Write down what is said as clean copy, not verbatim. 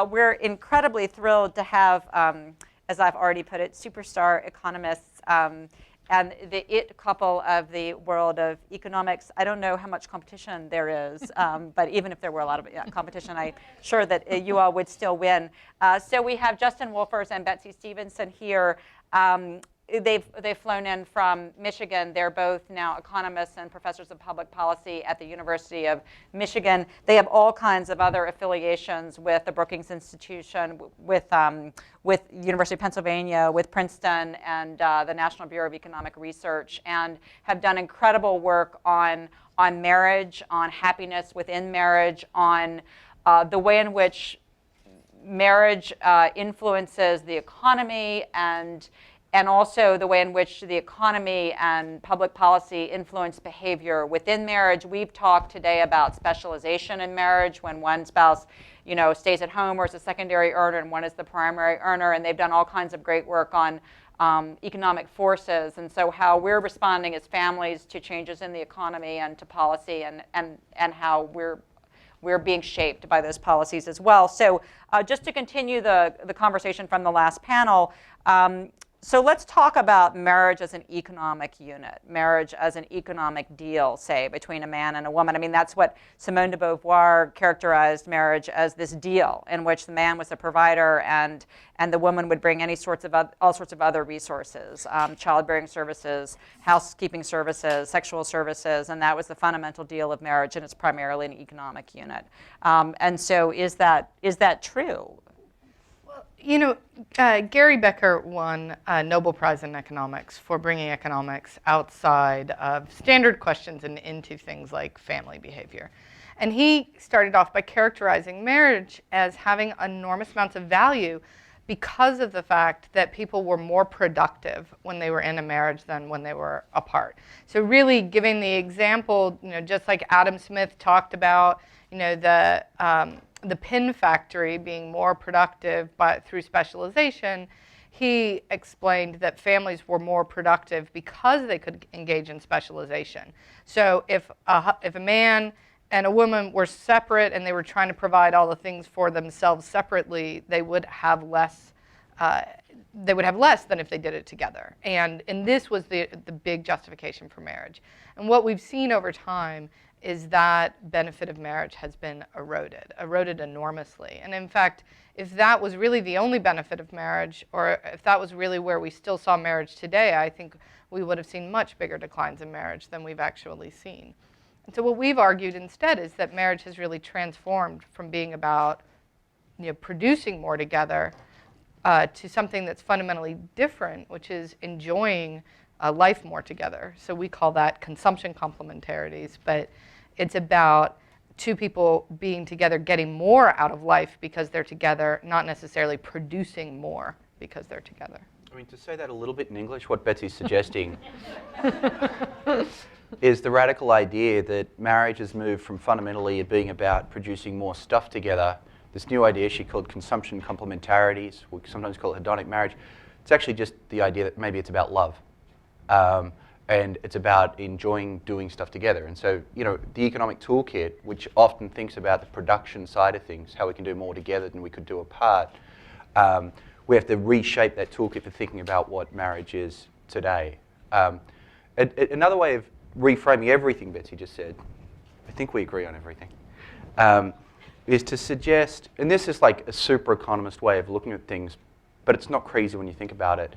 We're incredibly thrilled to have, as I've already put it, superstar economists and the it couple of the world of economics. I don't know how much competition there is, but even if there were a lot of competition, I'm sure that you all would still win. So we have Justin Wolfers and Betsy Stevenson here. They've flown in from Michigan. They're both now economists and professors of public policy at the University of Michigan. They have all kinds of other affiliations with the Brookings Institution, with University of Pennsylvania, with Princeton, and the National Bureau of Economic Research, and have done incredible work on marriage, on happiness within marriage, on the way in which marriage influences the economy, and also the way in which the economy and public policy influence behavior within marriage. We've talked today about specialization in marriage, when one spouse, stays at home or is a secondary earner and one is the primary earner, and they've done all kinds of great work on economic forces, and so how we're responding as families to changes in the economy and to policy, and how we're being shaped by those policies as well. So just to continue the conversation from the last panel, so let's talk about marriage as an economic unit, marriage as an economic deal, say, between a man and a woman. I mean, that's what Simone de Beauvoir characterized marriage as, this deal in which the man was the provider and the woman would bring all sorts of other resources, childbearing services, housekeeping services, sexual services, and that was the fundamental deal of marriage, and it's primarily an economic unit. And so is that true? Gary Becker won a Nobel Prize in economics for bringing economics outside of standard questions and into things like family behavior. And he started off by characterizing marriage as having enormous amounts of value because of the fact that people were more productive when they were in a marriage than when they were apart. So really giving the example, just like Adam Smith talked about, the pin factory being more productive through specialization, he explained that families were more productive because they could engage in specialization. So if a man and a woman were separate and they were trying to provide all the things for themselves separately, they would have less. They would have less than if they did it together. And this was the big justification for marriage. And what we've seen over time is that benefit of marriage has been eroded enormously. And in fact, if that was really the only benefit of marriage, or if that was really where we still saw marriage today, I think we would have seen much bigger declines in marriage than we've actually seen. And so what we've argued instead is that marriage has really transformed from being about producing more together to something that's fundamentally different, which is enjoying life more together. So we call that consumption complementarities, but it's about two people being together, getting more out of life because they're together, not necessarily producing more because they're together. I mean, to say that a little bit in English, what Betsy's suggesting is the radical idea that marriage has moved from fundamentally being about producing more stuff together. This new idea she called consumption complementarities, we sometimes call it hedonic marriage. It's actually just the idea that maybe it's about love. And it's about enjoying doing stuff together. And so, the economic toolkit, which often thinks about the production side of things, how we can do more together than we could do apart, we have to reshape that toolkit for thinking about what marriage is today. Another way of reframing everything Betsy just said, I think we agree on everything, is to suggest, and this is like a super economist way of looking at things, but it's not crazy when you think about it,